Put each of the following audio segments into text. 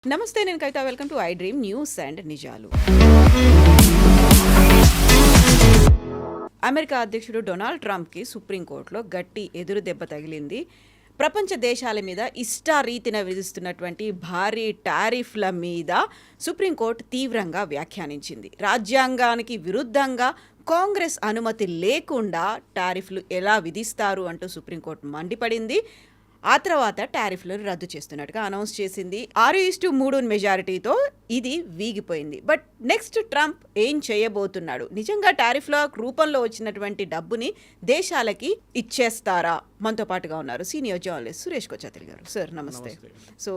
నమస్తే, నేను Kavitha. Welcome to I dream news and నిజాలు. అమెరికా అధ్యక్షుడు డొనాల్డ్ ట్రంప్కి సుప్రీంకోర్టులో గట్టి ఎదురు దెబ్బ తగిలింది. ప్రపంచ దేశాల మీద ఇష్టారీతిన విధిస్తున్నటువంటి భారీ టారిఫ్ల మీద సుప్రీంకోర్టు తీవ్రంగా వ్యాఖ్యానించింది. రాజ్యాంగానికి విరుద్ధంగా కాంగ్రెస్ అనుమతి లేకుండా టారిఫ్లు ఎలా విధిస్తారు అంటూ సుప్రీంకోర్టు మండిపడింది. ఆ తర్వాత టారిఫ్లను రద్దు చేస్తున్నట్టుగా అనౌన్స్ చేసింది. 6-3 మెజారిటీతో ఇది వీగిపోయింది. బట్ నెక్స్ట్ ట్రంప్ ఏం చేయబోతున్నాడు? నిజంగా టారిఫ్ల రూపంలో వచ్చినటువంటి డబ్బుని దేశాలకి ఇచ్చేస్తారా? మనతో పాటుగా ఉన్నారు సీనియర్ జర్నలిస్ట్ సురేష్ కొచ్చాతిల్ గారు. సార్ నమస్తే. సో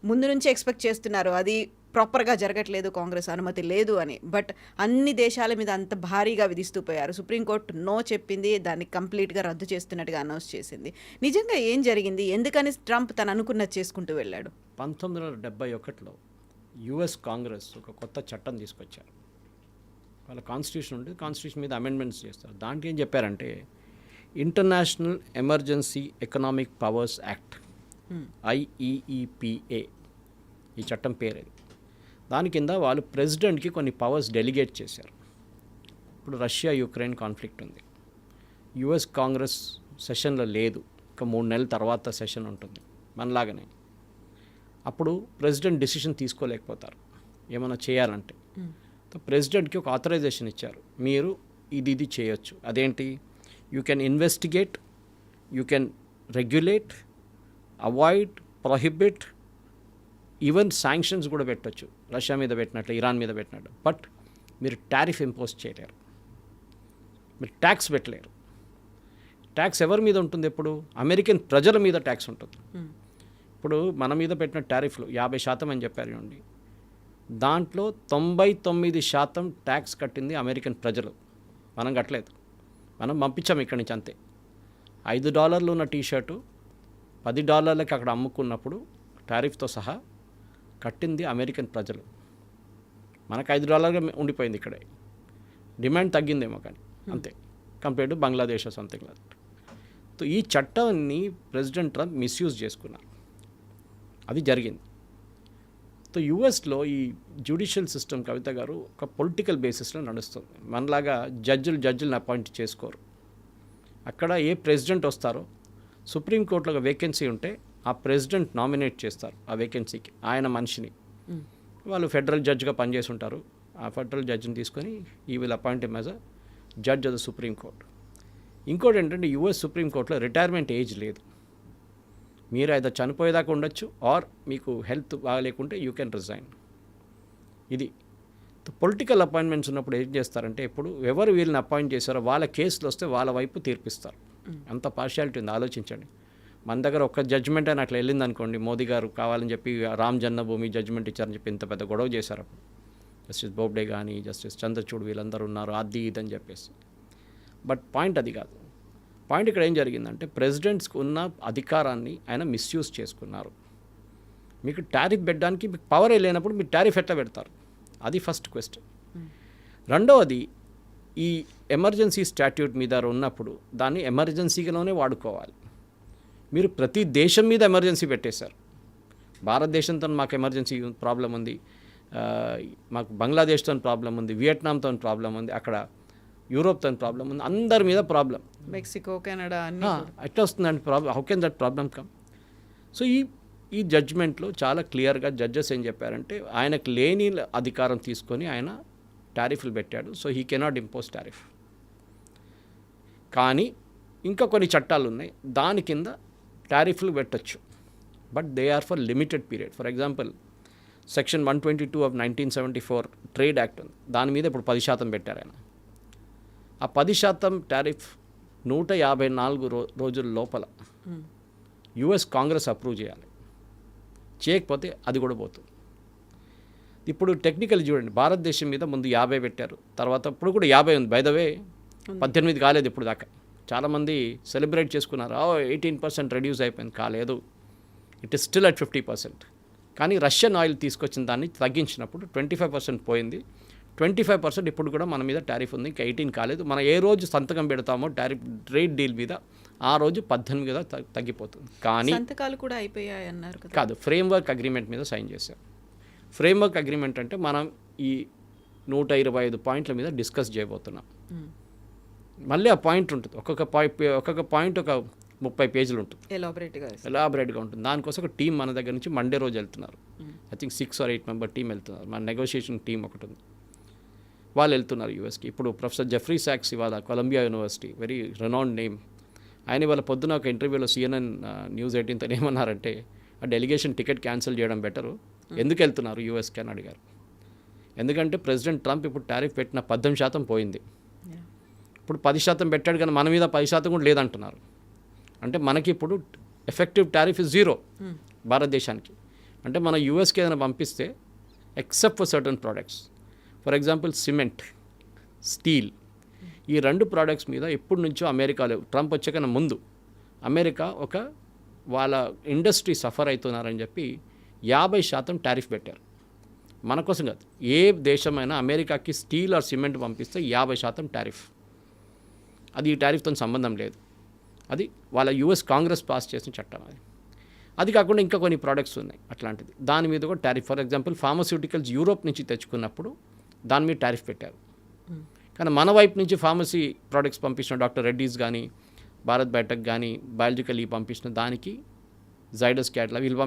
ముందు నుంచి ఎక్స్పెక్ట్ చేస్తున్నారు అది ప్రాపర్గా జరగట్లేదు, కాంగ్రెస్ అనుమతి లేదు అని. బట్ అన్ని దేశాల మీద అంత భారీగా విధిస్తూ పోయారు. సుప్రీంకోర్టు నో చెప్పింది, దాన్ని కంప్లీట్గా రద్దు చేస్తున్నట్టుగా అనౌన్స్ చేసింది. నిజంగా ఏం జరిగింది? ఎందుకని ట్రంప్ తను అనుకున్నది చేసుకుంటూ వెళ్ళాడు? 1971లో యుఎస్ కాంగ్రెస్ ఒక కొత్త చట్టం తీసుకొచ్చారు. వాళ్ళ కాన్స్టిట్యూషన్ ఉంటే కాన్స్టిట్యూషన్ మీద అమెండ్మెంట్స్ చేస్తారు. దాంట్లో ఏం చెప్పారంటే international emergency economic powers act, IEEPA, ఈ చట్టం పేరేది. దాని కింద వాళ్ళు ప్రెసిడెంట్కి కొన్ని పవర్స్ డెలిగేట్ చేశారు. ఇప్పుడు రష్యా యుక్రెయిన్ కాన్ఫ్లిక్ట్ ఉంది. యుఎస్ కాంగ్రెస్ సెషన్లో లేదు, ఒక 3 నెలల తర్వాత సెషన్ ఉంటుంది మనలాగానే. అప్పుడు ప్రెసిడెంట్ డిసిషన్ తీసుకోలేకపోతారు ఏమైనా చేయాలంటే. ప్రెసిడెంట్కి ఒక ఆథరైజేషన్ ఇచ్చారు, మీరు ఇది చేయొచ్చు. అదేంటి? You can investigate, you can regulate, avoid, prohibit, even sanctions కూడా పెట్టచ్చు, రష్యా మీద పెట్టినట్లు, ఇరాన్ మీద పెట్టినట్టు. బట్ మీరు టారిఫ్ ఇంపోజ్ చేయలేరు, మీరు ట్యాక్స్ పెట్టలేరు. ట్యాక్స్ ఎవరి మీద ఉంటుంది? ఎప్పుడు అమెరికన్ ప్రజల మీద ట్యాక్స్ ఉంటుంది. ఇప్పుడు మన మీద పెట్టిన టారిఫ్లు 50% అని చెప్పారు చూడండి, దాంట్లో 99% ట్యాక్స్ కట్టింది అమెరికన్ ప్రజలు. మనం కట్టలేదు, మనం పంపించాం ఇక్కడి నుంచి అంతే. $5 ఉన్న టీషర్టు $10 అక్కడ అమ్ముకున్నప్పుడు టారిఫ్తో సహా కట్టింది అమెరికన్ ప్రజలు. మనకు $5 ఉండిపోయింది ఇక్కడే. డిమాండ్ తగ్గిందేమో కానీ అంతే, compare to Bangladesh something like that. So ఈ చట్టాన్ని ప్రెసిడెంట్ ట్రంప్ మిస్యూజ్ చేసుకున్నారు, అది జరిగింది. సో యుఎస్లో ఈ జ్యుడిషియల్ సిస్టమ్, కవిత గారు, ఒక పొలిటికల్ బేసిస్లో నడుస్తుంది. మనలాగా జడ్జిలను అపాయింట్ చేసుకోరు. అక్కడ ఏ ప్రెసిడెంట్ వస్తారో, సుప్రీంకోర్టులో ఒక వేకెన్సీ ఉంటే ఆ ప్రెసిడెంట్ నామినేట్ చేస్తారు ఆ వేకెన్సీకి ఆయన మనిషిని. వాళ్ళు ఫెడరల్ జడ్జ్గా పనిచేసి ఉంటారు. ఆ ఫెడరల్ జడ్జిని తీసుకొని ఈ will appoint him as a judge of the supreme court. ఇంకోటి ఏంటంటే యుఎస్ సుప్రీంకోర్టులో రిటైర్మెంట్ ఏజ్ లేదు. మీరు అయితే చనిపోయేదాకా ఉండొచ్చు, ఆర్ మీకు హెల్త్ బాగాలేకుంటే యూ కెన్ రిజైన్. ఇది పొలిటికల్ అపాయింట్మెంట్స్ ఉన్నప్పుడు ఏం చేస్తారంటే, ఇప్పుడు ఎవరు వీళ్ళని అపాయింట్ చేశారో వాళ్ళ కేసులు వస్తే వాళ్ళ వైపు తీర్పిస్తారు. అంత పార్షియాలిటీ ఉంది, ఆలోచించండి. మన దగ్గర ఒక్క జడ్జిమెంట్ అని అట్లా వెళ్ళింది అనుకోండి, మోదీ గారు కావాలని చెప్పి రామ్ జన్మభూమి జడ్జిమెంట్ ఇచ్చారని చెప్పి ఇంత పెద్ద గొడవ చేశారు. అప్పుడు జస్టిస్ బోబ్డే కానీ జస్టిస్ చంద్రచూడ్ వీళ్ళందరూ ఉన్నారు, అది ఇది అని చెప్పేసి. బట్ పాయింట్ అది కాదు. పాయింట్ ఇక్కడ ఏం జరిగిందంటే, ప్రెసిడెంట్స్కి ఉన్న అధికారాన్ని ఆయన మిస్యూజ్ చేసుకున్నారు. మీకు టారిఫ్ పెట్టడానికి మీకు పవర్ లేనప్పుడు మీరు టారిఫ్ ఎట్లా పెడతారు? అది ఫస్ట్ క్వశ్చన్. రెండవది, ఈ ఎమర్జెన్సీ స్టాట్యూట్ మీద ఉన్నప్పుడు దాన్ని ఎమర్జెన్సీగానే వాడుకోవాలి. మీరు ప్రతి దేశం మీద ఎమర్జెన్సీ పెట్టేశారు. భారతదేశంతో మాకు ఎమర్జెన్సీ ప్రాబ్లం ఉంది, మాకు బంగ్లాదేశ్తో ప్రాబ్లం ఉంది, వియట్నాంతో ప్రాబ్లం ఉంది, అక్కడ యూరోప్తో ప్రాబ్లం ఉంది, అందరి మీద ప్రాబ్లం, మెక్సికో, కెనడా ఎట్లా వస్తుందండి problem? How can that problem come? So ఈ జడ్జ్మెంట్లో చాలా క్లియర్గా జడ్జెస్ ఏం చెప్పారంటే, ఆయనకు లేని అధికారం తీసుకొని ఆయన టారిఫ్లు పెట్టాడు. So he cannot impose tariff. కానీ ఇంకా కొన్ని చట్టాలు ఉన్నాయి, దాని కింద టారిఫ్లు పెట్టచ్చు, but they are for limited period. For example, section 122 of 1974 trade act ఉంది, దాని మీద ఇప్పుడు 10% పెట్టారు ఆయన. ఆ 10% టారిఫ్ 154 రోజుల లోపల యుఎస్ కాంగ్రెస్ అప్రూవ్ చేయాలి. చేయకపోతే అది కూడా పోతుంది. ఇప్పుడు టెక్నికల్ చూడండి, భారతదేశం మీద ముందు 50 పెట్టారు, తర్వాత ఇప్పుడు కూడా 50 ఉంది. బై ద వే 18 కాలేదు ఇప్పుడు దాకా. చాలామంది సెలబ్రేట్ చేసుకున్నారు, 18% రెడ్యూస్ అయిపోయింది. కాలేదు, ఇట్ ఈస్ స్టిల్ అట్ 50%. కానీ రష్యన్ ఆయిల్ తీసుకొచ్చిన దాన్ని తగ్గించినప్పుడు 25% పోయింది. 25% ఇప్పుడు కూడా మన మీద టారిఫ్ ఉంది, ఇంకా 18 కాలేదు. మనం ఏ రోజు సంతకం పెడతామో టారిఫ్ ట్రేడ్ డీల్ మీద ఆ రోజు 18గా తగ్గిపోతుంది. కానీ సంతకాలు కూడా అయిపోయాయి అన్నారు కదా. కాదు, ఫ్రేమ్వర్క్ అగ్రిమెంట్ మీద సైన్ చేశారు. ఫ్రేమ్వర్క్ అగ్రిమెంట్ అంటే మనం ఈ 125 పాయింట్ల మీద డిస్కస్ చేయబోతున్నాం. మళ్ళీ ఆ పాయింట్ ఉంటుంది, ఒక్కొక్క పాయింట్ ఒక 30 పేజీలు ఉంటుంది, ఎలాబరేట్గా ఉంటుంది. దానికోసం ఒక టీం మన దగ్గర నుంచి మండే రోజు వెళ్తున్నారు. I think 6 or 8 member team వెళ్తున్నారు. మన నెగోషియేషన్ టీం ఒకటి ఉంది, వాళ్ళు వెళ్తున్నారు యూఎస్కి. ఇప్పుడు ప్రొఫెసర్ జెఫ్రీ సాక్స్ ఇవాళ Columbia University, very renowned name, ఆయన ఇవాళ పొద్దున ఒక ఇంటర్వ్యూలో CNN News 18తో ఏమన్నారంటే ఆ డెలిగేషన్ టికెట్ క్యాన్సిల్ చేయడం బెటరు, ఎందుకు వెళ్తున్నారు యూఎస్కి అని అడిగారు. ఎందుకంటే ప్రెసిడెంట్ ట్రంప్ ఇప్పుడు టారిఫ్ పెట్టిన 18% పోయింది, ఇప్పుడు 10% పెట్టాడు, కానీ మన మీద 10% కూడా లేదంటున్నారు. అంటే మనకి ఇప్పుడు ఎఫెక్టివ్ టారిఫ్ ఇస్ 0 భారతదేశానికి. అంటే మన యూఎస్కి ఏదైనా పంపిస్తే except for certain products, for example cement, steel, ఈ 2 ప్రోడక్ట్స్ మీద ఎప్పటి నుంచో అమెరికాలో ట్రంప్ వచ్చాకన్నా ముందు అమెరికా వాళ్ళ ఇండస్ట్రీ సఫర్ అవుతున్నారని చెప్పి 50% టారిఫ్ పెట్టారు. మన కోసం కాదు, ఏ దేశమైనా అమెరికాకి స్టీల్ ఆర్ సిమెంట్ పంపిస్తే 50% టారిఫ్. అది ఈ టారిఫ్తో సంబంధం లేదు, అది వాళ్ళ యూఎస్ కాంగ్రెస్ పాస్ చేసిన చట్టం. అది కాకుండా ఇంకా కొన్ని ప్రోడక్ట్స్ ఉన్నాయి అట్లాంటిది, దాని మీద కూడా tariff. For example pharmaceuticals Europe నుంచి తెచ్చుకున్నప్పుడు దాని మీద టారిఫ్ పెట్టారు. కానీ మన వైపు నుంచి ఫార్మసీ ప్రోడక్ట్స్ పంపించిన డాక్టర్ రెడ్డీస్ కానీ, భారత్ బయోటెక్ కానీ, బయాలజికల్ పంపించిన దానికి, జైడస్ క్యాట్లా వీళ్ళు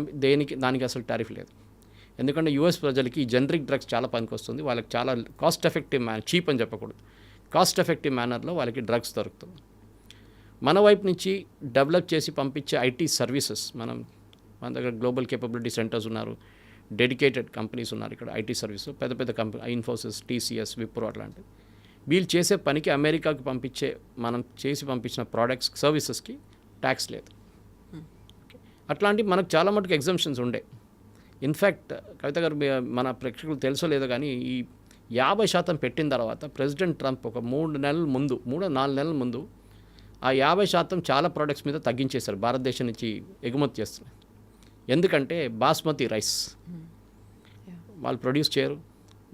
దానికి అసలు టారిఫ్ లేదు. ఎందుకంటే యూఎస్ ప్రజలకి ఈ జనరిక్ డ్రగ్స్ చాలా పనికొస్తుంది, వాళ్ళకి చాలా కాస్ట్ ఎఫెక్టివ్ మేనర్, చీప్ అని చెప్పకూడదు, కాస్ట్ ఎఫెక్టివ్ మేనర్లో వాళ్ళకి డ్రగ్స్ దొరుకుతుంది. మన వైపు నుంచి డెవలప్ చేసి పంపించే ఐటీ సర్వీసెస్, మన దగ్గర గ్లోబల్ కేపబిలిటీ సెంటర్స్ ఉన్నారు, డెడికేటెడ్ కంపెనీస్ ఉన్నారు ఇక్కడ ఐటీ సర్వీస్, పెద్ద పెద్ద కంపెనీ, ఇన్ఫోసిస్, TCS, విప్రో అట్లాంటివి. వీళ్ళు చేసే పనికి అమెరికాకి మనం చేసి పంపించిన ప్రోడక్ట్స్, సర్వీసెస్కి ట్యాక్స్ లేదు. అట్లాంటివి మనకు చాలా మటుకు ఎగ్జంప్షన్స్ ఉండే. ఇన్ఫ్యాక్ట్ కవిత గారు, మన ప్రేక్షకులు తెలుసో లేదో కానీ ఈ 50% పెట్టిన తర్వాత ప్రెసిడెంట్ ట్రంప్ ఒక 3-4 నెలల ముందు ఆ 50% చాలా ప్రోడక్ట్స్ మీద తగ్గించేశారు, భారతదేశం నుంచి ఎగుమతి చేస్తున్నారు. ఎందుకంటే బాస్మతి రైస్ వాళ్ళు ప్రొడ్యూస్ చేయరు,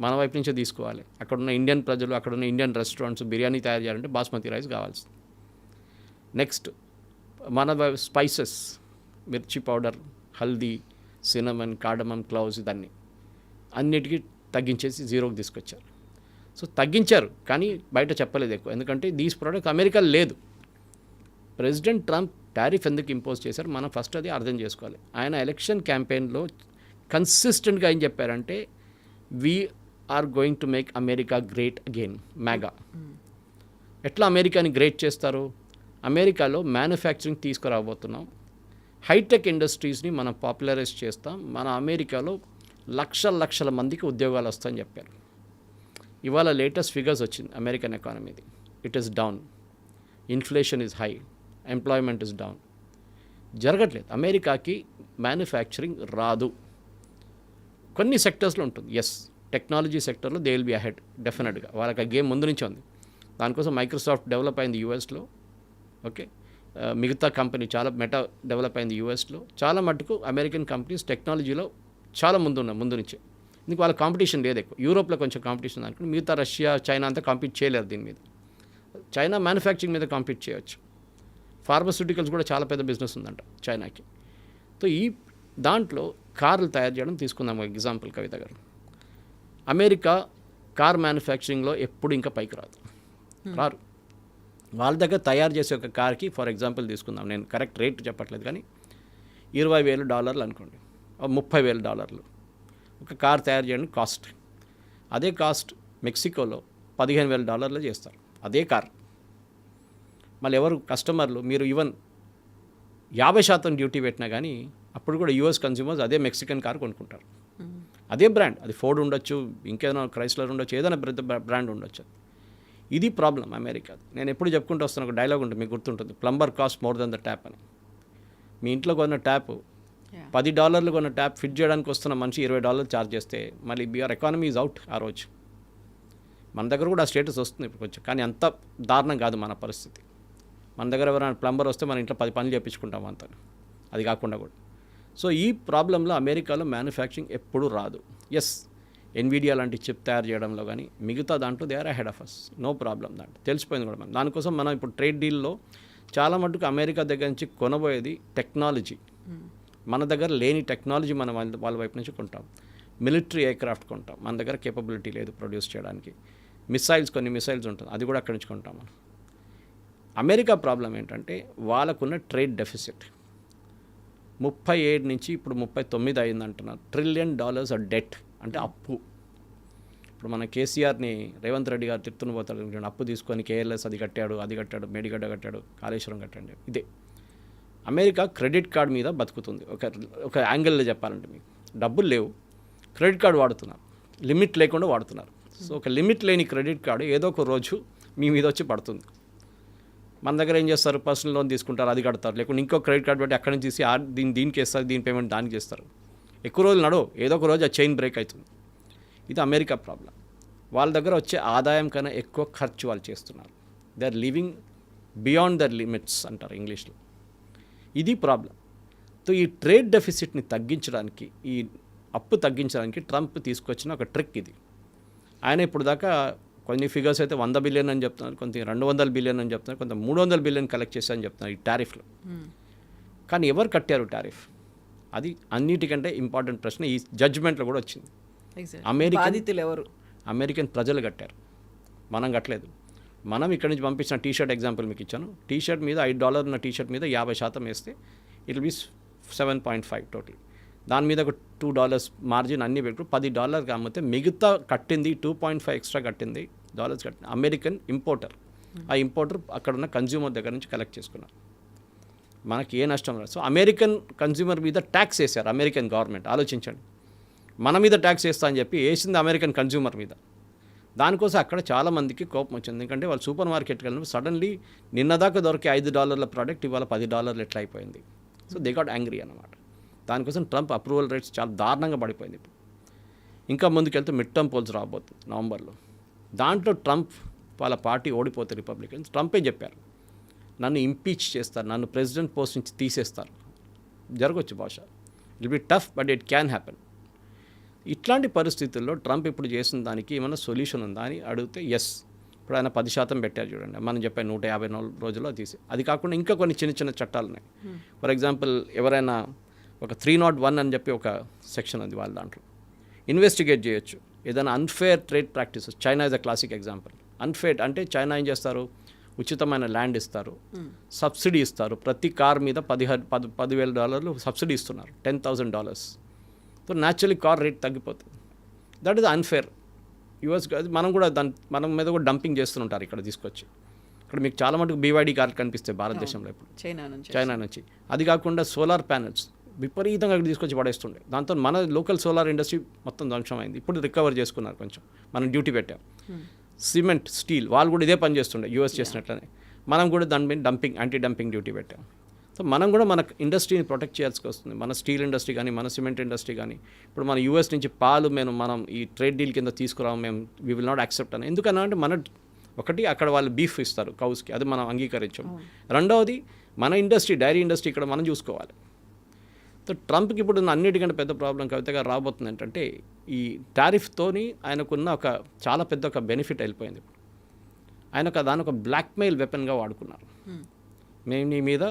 మన వైపు నుంచే తీసుకోవాలి. అక్కడున్న ఇండియన్ ప్రజలు, అక్కడున్న ఇండియన్ రెస్టారెంట్స్ బిర్యానీ తయారు చేయాలంటే బాస్మతి రైస్ కావాల్సింది. నెక్స్ట్ మన స్పైసెస్, మిర్చి powder, haldi, cinnamon, cardamom, cloves, ఇదన్నీ అన్నిటికీ తగ్గించేసి 0కి తీసుకొచ్చారు. సో తగ్గించారు, కానీ బయట చెప్పలేదు ఎక్కువ, ఎందుకంటే దీస్ ప్రోడక్ట్స్ అమెరికాలో లేదు. ప్రెసిడెంట్ ట్రంప్ టారిఫ్ ఎందుకు ఇంపోజ్ చేశారు, మనం ఫస్ట్ అది అర్థం చేసుకోవాలి. ఆయన ఎలక్షన్ క్యాంపెయిన్లో కన్సిస్టెంట్గా ఏం చెప్పారంటే we are going to make America great again, MAGA. ఎట్లా అమెరికాని గ్రేట్ చేస్తారు, అమెరికాలో మ్యానుఫ్యాక్చరింగ్ తీసుకురాబోతున్నాం, హైటెక్ ఇండస్ట్రీస్ని మనం పాపులరైజ్ చేస్తాం, మన అమెరికాలో లక్షల మందికి ఉద్యోగాలు వస్తాయని చెప్పారు. ఇవాళ లేటెస్ట్ ఫిగర్స్ వచ్చింది అమెరికన్ ఎకానమీది, it is down, inflation is high, employment is down, జరగట్లేదు. అమెరికాకి మ్యానుఫ్యాక్చరింగ్ రాదు, కొన్ని సెక్టర్స్లో ఉంటుంది. ఎస్, టెక్నాలజీ సెక్టర్లో దే విల్ బి అహెడ్ డెఫినెట్గా, వాళ్ళకి ఆ గేమ్ ముందు నుంచి ఉంది. దానికోసం మైక్రోసాఫ్ట్ డెవలప్ అయింది యూఎస్లో, ఓకే, మిగతా కంపెనీ చాలా మెటా డెవలప్ అయింది యూఎస్లో. చాలా మటుకు అమెరికన్ కంపెనీస్ టెక్నాలజీలో చాలా ముందు నుంచే, ఇందుకు వాళ్ళ కాంపిటీషన్ లేదు ఎక్కువ. యూరోప్లో కొంచెం కాంపిటీషన్ అనుకోండి, మిగతా రష్యా, చైనా అంతా కాంపీట్ చేయలేరు దీని మీద. చైనా మ్యానుఫ్యాక్చరింగ్ మీద కాంపీట్ చేయవచ్చు. ఫార్మస్యూటికల్స్ కూడా చాలా పెద్ద బిజినెస్ ఉందంట చైనాకి. సో ఈ దాంట్లో కార్లు తయారు చేయడం తీసుకుందాం ఎగ్జాంపుల్ కవిత గారు. అమెరికా కార్ మ్యానుఫ్యాక్చరింగ్లో ఎప్పుడు ఇంకా పైకి రారు. వాళ్ళ దగ్గర తయారు చేసే ఒక కార్కి ఫర్ ఎగ్జాంపుల్ తీసుకుందాం, నేను కరెక్ట్ రేట్ చెప్పట్లేదు కానీ $20,000 అనుకోండి, $30,000 ఒక కార్ తయారు చేయడం కాస్ట్. అదే కాస్ట్ మెక్సికోలో $15,000 చేస్తారు అదే కార్. మళ్ళీ ఎవరు కస్టమర్లు, మీరు ఈవెన్ 50% డ్యూటీ పెట్టినా కానీ అప్పుడు కూడా యూఎస్ కన్స్యూమర్స్ అదే మెక్సికన్ కార్ కొనుక్కుంటారు. అదే బ్రాండ్, అది ఫోర్డ్ ఉండొచ్చు, ఇంకేదైనా క్రైస్లర్ ఉండొచ్చు, ఏదైనా బ్రాండ్ ఉండొచ్చు. ఇది ప్రాబ్లం అమెరికా. నేను ఎప్పుడు చెప్పుకుంటూ వస్తాను, ఒక డైలాగ్ ఉంటుంది మీకు గుర్తుంటుంది, plumber cost more than the tap అని. మీ ఇంట్లో కొన్న ట్యాప్ $10 కొన్న ట్యాప్ ఫిట్ చేయడానికి వస్తున్న మనిషి $20 ఛార్జ్ చేస్తే మళ్ళీ బిఆర్ ఎకానమీ ఈజ్ అవుట్ ఆ రోజు. మన దగ్గర కూడా ఆ స్టేటస్ వస్తుంది ఇప్పుడు కొంచెం, కానీ అంత దారుణం కాదు మన పరిస్థితి. మన దగ్గర ఎవరైనా ప్లంబర్ వస్తే మన ఇంట్లో 10 పనులు చేయించుకుంటాం అంత, అది కాకుండా కూడా. సో ఈ ప్రాబ్లంలో అమెరికాలో మ్యానుఫ్యాక్చరింగ్ ఎప్పుడు రాదు. ఎస్, ఎన్విడియా లాంటి చిప్ తయారు చేయడంలో కానీ మిగతా దాంట్లో they are ahead of us, no problem. దాంట్లో తెలిసిపోయింది కూడా మనం. దానికోసం మనం ఇప్పుడు ట్రేడ్ డీల్లో చాలా మటుకు అమెరికా దగ్గర నుంచి కొనబోయేది టెక్నాలజీ. మన దగ్గర లేని టెక్నాలజీ మనం వాళ్ళ వైపు నుంచి కొంటాం. మిలిటరీ ఎయిర్క్రాఫ్ట్ కొంటాం, మన దగ్గర కేపబిలిటీ లేదు ప్రొడ్యూస్ చేయడానికి. కొన్ని మిసైల్స్ ఉంటుంది, అది కూడా అక్కడి నుంచి కొంటాం మనం. అమెరికా ప్రాబ్లం ఏంటంటే వాళ్ళకున్న ట్రేడ్ డెఫిసిట్ 37 నుంచి ఇప్పుడు 39 అయిందంటున్నారు. $1 ట్రిలియన్ డెట్ అంటే అప్పు. ఇప్పుడు మన కేసీఆర్ని రేవంత్ రెడ్డి గారు తిట్టును పోతాడు, అప్పు తీసుకొని కేఎల్ఎస్ అది కట్టాడు, మేడిగడ్డ కట్టాడు, కాళేశ్వరం కట్టాడు. ఇదే అమెరికా క్రెడిట్ కార్డ్ మీద బతుకుతుంది. ఒక యాంగిల్లో చెప్పాలంటే మీకు డబ్బులు లేవు, క్రెడిట్ కార్డు వాడుతున్నారు, లిమిట్ లేకుండా వాడుతున్నారు. సో ఒక లిమిట్ లేని క్రెడిట్ కార్డు ఏదో ఒక రోజు మీ మీద వచ్చి పడుతుంది. మన దగ్గర ఏం చేస్తారు, పర్సనల్ లోన్ తీసుకుంటారు, అది కడతారు, లేకుంటే ఇంకో క్రెడిట్ కార్డు పెట్టి అక్కడి నుంచి తీసి దీనికి వేస్తారు, దీని పేమెంట్ దానికి చేస్తారు. ఎక్కువ రోజులు నడవు, ఏదో ఒక రోజు ఆ చైన్ బ్రేక్ అవుతుంది. ఇది అమెరికా ప్రాబ్లం. వాళ్ళ దగ్గర వచ్చే ఆదాయం కన్నా ఎక్కువ ఖర్చు వాళ్ళు చేస్తున్నారు. They are living beyond their limits అంటారు ఇంగ్లీష్లో. ఇది ప్రాబ్లం. సో ఈ ట్రేడ్ డెఫిసిట్ని తగ్గించడానికి, ఈ అప్పు తగ్గించడానికి ట్రంప్ తీసుకొచ్చిన ఒక ట్రిక్ ఇది. ఆయన ఇప్పుడు దాకా కొన్ని ఫిగర్స్ అయితే 100 బిలియన్ అని చెప్తున్నారు, కొంత 200 బిలియన్ అని చెప్తున్నారు, కొంత 300 బిలియన్ కలెక్ట్ చేశారని చెప్తున్నారు ఈ టారిఫ్లో. కానీ ఎవరు కట్టారు టారిఫ్? అది అన్నిటికంటే ఇంపార్టెంట్ ప్రశ్న ఈ జడ్జిమెంట్లో కూడా వచ్చింది. అమెరికన్ ప్రజలు కట్టారు, మనం కట్టలేదు. మనం ఇక్కడి నుంచి పంపించిన టీషర్ట్ ఎగ్జాంపుల్ మీకు ఇచ్చాను. టీషర్ట్ మీద $5 ఉన్న టీషర్ట్ మీద 50% వేస్తే ఇట్ విల్ బి 7.5 టోటల్. దాని మీద ఒక $2 మార్జిన్ అన్నీ పెట్టు $10 అమ్మితే మిగతా కట్టింది 2.5 ఎక్స్ట్రా కట్టింది డాలర్స్ కట్టింది అమెరికన్ ఇంపోర్టర్. ఆ ఇంపోర్టర్ అక్కడ ఉన్న కన్జ్యూమర్ దగ్గర నుంచి కలెక్ట్ చేసుకున్నారు. మనకి ఏ నష్టం రాదు. సో అమెరికన్ కన్జ్యూమర్ మీద ట్యాక్స్ వేశారు అమెరికన్ గవర్నమెంట్. ఆలోచించండి, మన మీద ట్యాక్స్ వేస్తా అని చెప్పి వేసింది అమెరికన్ కన్జ్యూమర్ మీద. దానికోసం అక్కడ చాలామందికి కోపం వచ్చింది. ఎందుకంటే వాళ్ళు సూపర్ మార్కెట్కి వెళ్ళినప్పుడు సడన్లీ నిన్నదాకా దొరికే $5 ప్రోడక్ట్ ఇవాళ $10 ఎట్లా అయిపోయింది. సో దే గాట్ యాంగ్రీ అన్నమాట. దానికోసం ట్రంప్ అప్రూవల్ రేట్స్ చాలా దారుణంగా పడిపోయింది. ఇప్పుడు ఇంకా ముందుకెళ్తే మిడ్ టర్మ్ పోల్స్ రాబోతుంది నవంబర్లో. దాంట్లో ట్రంప్ వాళ్ళ పార్టీ ఓడిపోతే రిపబ్లికన్స్, ట్రంపే చెప్పారు నన్ను ఇంపీచ్ చేస్తారు, నన్ను ప్రెసిడెంట్ పోస్ట్ నుంచి తీసేస్తారు. జరగవచ్చు బహుశా, it be tough but it can happen. ఇట్లాంటి పరిస్థితుల్లో ట్రంప్ ఇప్పుడు చేసిన దానికి ఏమైనా సొల్యూషన్ ఉందా అని అడిగితే ఎస్. ఇప్పుడు ఆయన 10% పెట్టారు చూడండి, మనం చెప్పే 154 రోజుల్లో తీసి. అది కాకుండా ఇంకా కొన్ని చిన్న చిన్న చట్టాలు ఉన్నాయి. ఫర్ ఎగ్జాంపుల్ ఎవరైనా ఒక 301 అని చెప్పి ఒక సెక్షన్ ఉంది వాళ్ళ దాంట్లో, ఇన్వెస్టిగేట్ చేయొచ్చు ఏదైనా unfair trade practices. China is a classic example. Unfair అంటే చైనా ఏం చేస్తారు, ఉచితమైన ల్యాండ్ ఇస్తారు, సబ్సిడీ ఇస్తారు, ప్రతి కార్ మీద $10,000 సబ్సిడీ ఇస్తున్నారు, $10,000. సో న్యాచురలీ కార్ రేట్ తగ్గిపోతుంది. That is unfair. యూఎస్ మనం కూడా మన మీద కూడా డంపింగ్ చేస్తుంటారు ఇక్కడ తీసుకొచ్చి. ఇక్కడ మీకు చాలా మటుకు BYD కార్లు కనిపిస్తాయి భారతదేశంలో ఇప్పుడు చైనా నుంచి. అది కాకుండా సోలార్ ప్యానెల్స్ విపరీతంగా ఇక్కడ తీసుకొచ్చి పడేస్తుండే. దాంతో మన లోకల్ సోలార్ ఇండస్ట్రీ మొత్తం ధ్వంసమైంది. ఇప్పుడు రికవర్ చేసుకున్నారు కొంచెం, మనం డ్యూటీ పెట్టాం. సిమెంట్, స్టీల్ వాళ్ళు కూడా ఇదే పని చేస్తుండే యూఎస్ చేసినట్లనే. మనం కూడా దాని మీద యాంటీ డంపింగ్ డ్యూటీ పెట్టాం. సో మనం కూడా మన ఇండస్ట్రీని ప్రొటెక్ట్ చేయాల్సి వస్తుంది. మన స్టీల్ ఇండస్ట్రీ కానీ, మన సిమెంట్ ఇండస్ట్రీ కానీ. ఇప్పుడు మన యూఎస్ నుంచి పాలు మనం ఈ ట్రేడ్ డీల్ కింద తీసుకురాము, మేము వీ విల్ నాట్ యాక్సెప్ట్ అని. ఎందుకన్నా అంటే ఒకటి అక్కడ వాళ్ళు బీఫ్ ఇస్తారు కౌస్కి, అది మనం అంగీకరించాం. రెండవది మన ఇండస్ట్రీ, డైరీ ఇండస్ట్రీ ఇక్కడ మనం చూసుకోవాలి. సో ట్రంప్కి ఇప్పుడు అన్నిటికంటే పెద్ద ప్రాబ్లం కవితగా రాబోతుంది ఏంటంటే ఈ టారిఫ్తోని ఆయనకున్న చాలా పెద్ద ఒక బెనిఫిట్ వెళ్ళిపోయింది. ఆయన దాని ఒక బ్లాక్మెయిల్ వెపన్గా వాడుకున్నారు. మేము నీ మీద